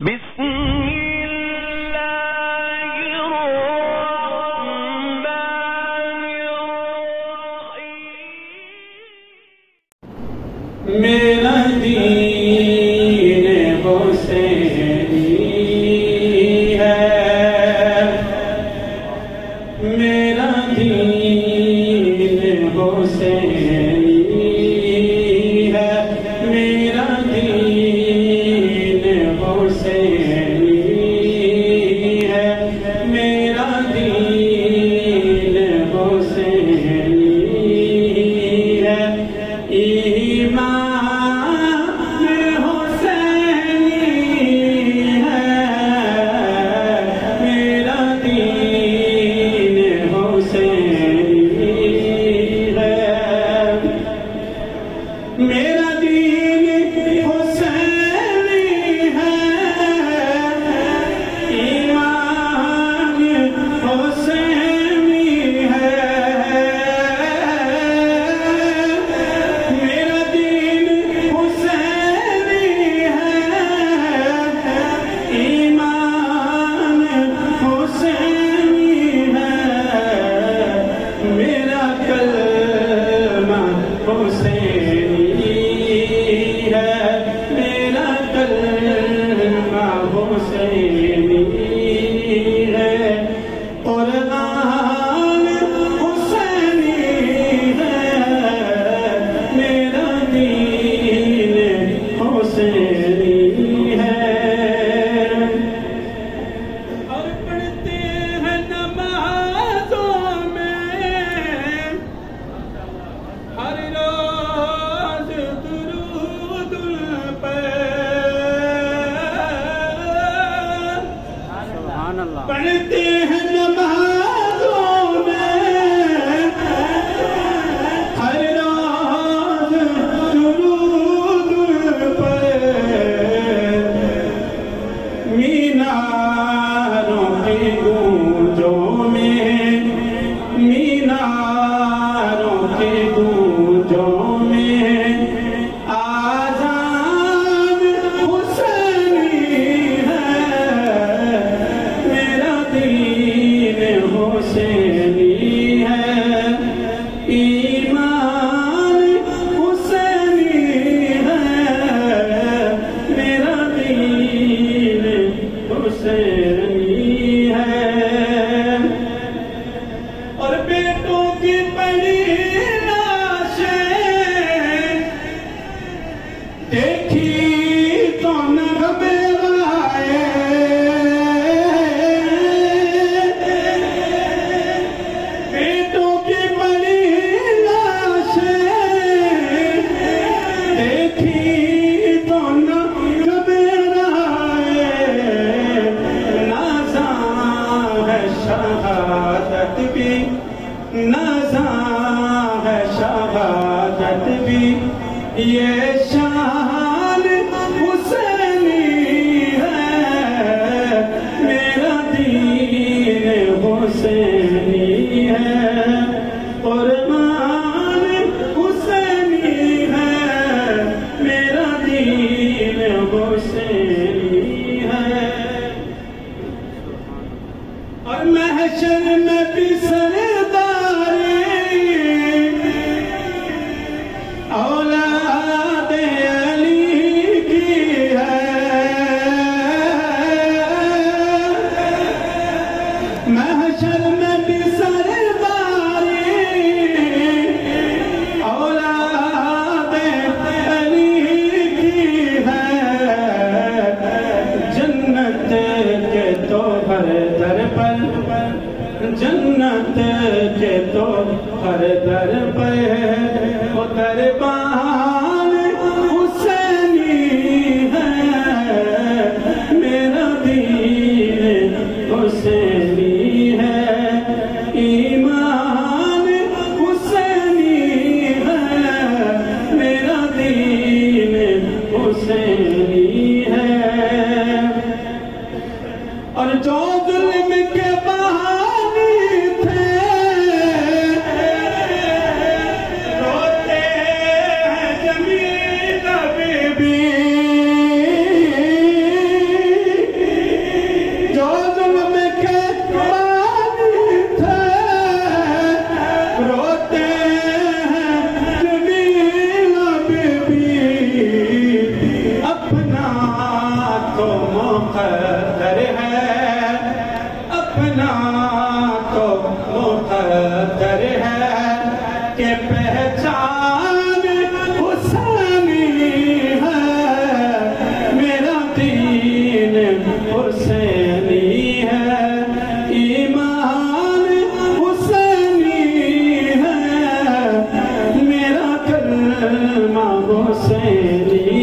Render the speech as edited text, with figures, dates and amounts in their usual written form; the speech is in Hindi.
मेरा दीन हुसैनी है, मेरा दीन हुसैनी है, मेरा दीन हुसैनी है, मेरा दीन हुसैनी है। ईमान हुसैनी है, मेरा दीन हुसैनी है, मेरा दीन हुसैनी है। ईमान हुसैनी है, मेरा दीन हुसैनी है। ईमान हुसैनी है, मेरा कलमा हुसैनी है, मेरा कलमा हुसैनी है। कुरान हुसैनी है, मेरा दीन हुसैनी है। और पढ़ते हैं नमाज़ों में हर रोज़ दुरूद पर, पढ़ते हैं नमाज़ों में हर रोज़ दुरूद पर। मीनारों की गूंजों में, मीनारों की गूंजों में आज़ान हुसैनी है, मेरा दीन हुसैनी है। ईमान हुसैनी है, मेरा दीन हुसैनी है। और बेटों की बड़ी लाशें देखी तो न घबराए, बेटों की बड़ी लाशें देखी तो न घबराए। नाज़ा है शहादत भी, नाज़ा है शहादत भी, ये शान हुसैनी है, मेरा दीन हुसैनी है। कुर्बान हुसैनी है, मेरा दीन हुसैनी है। और महशर में भी सरदारी औलाद अली की है, महशर में भी सरदारी औलाद अली की है। जन्नत के तो हर दर पर, जन्नत के तो हर दर पर वो दरबान हुसैनी है, मेरा दीन हुसैनी है। ईमान हुसैनी है, मेरा दीन हुसैनी है। और जो जुल्म के बहाने थे, रोते हैं इतना तो मुक़द्दर है कि पहचान हुसैनी है, मेरा दीन हुसैनी है, ईमान हुसैनी है, मेरा कलमा हुसैनी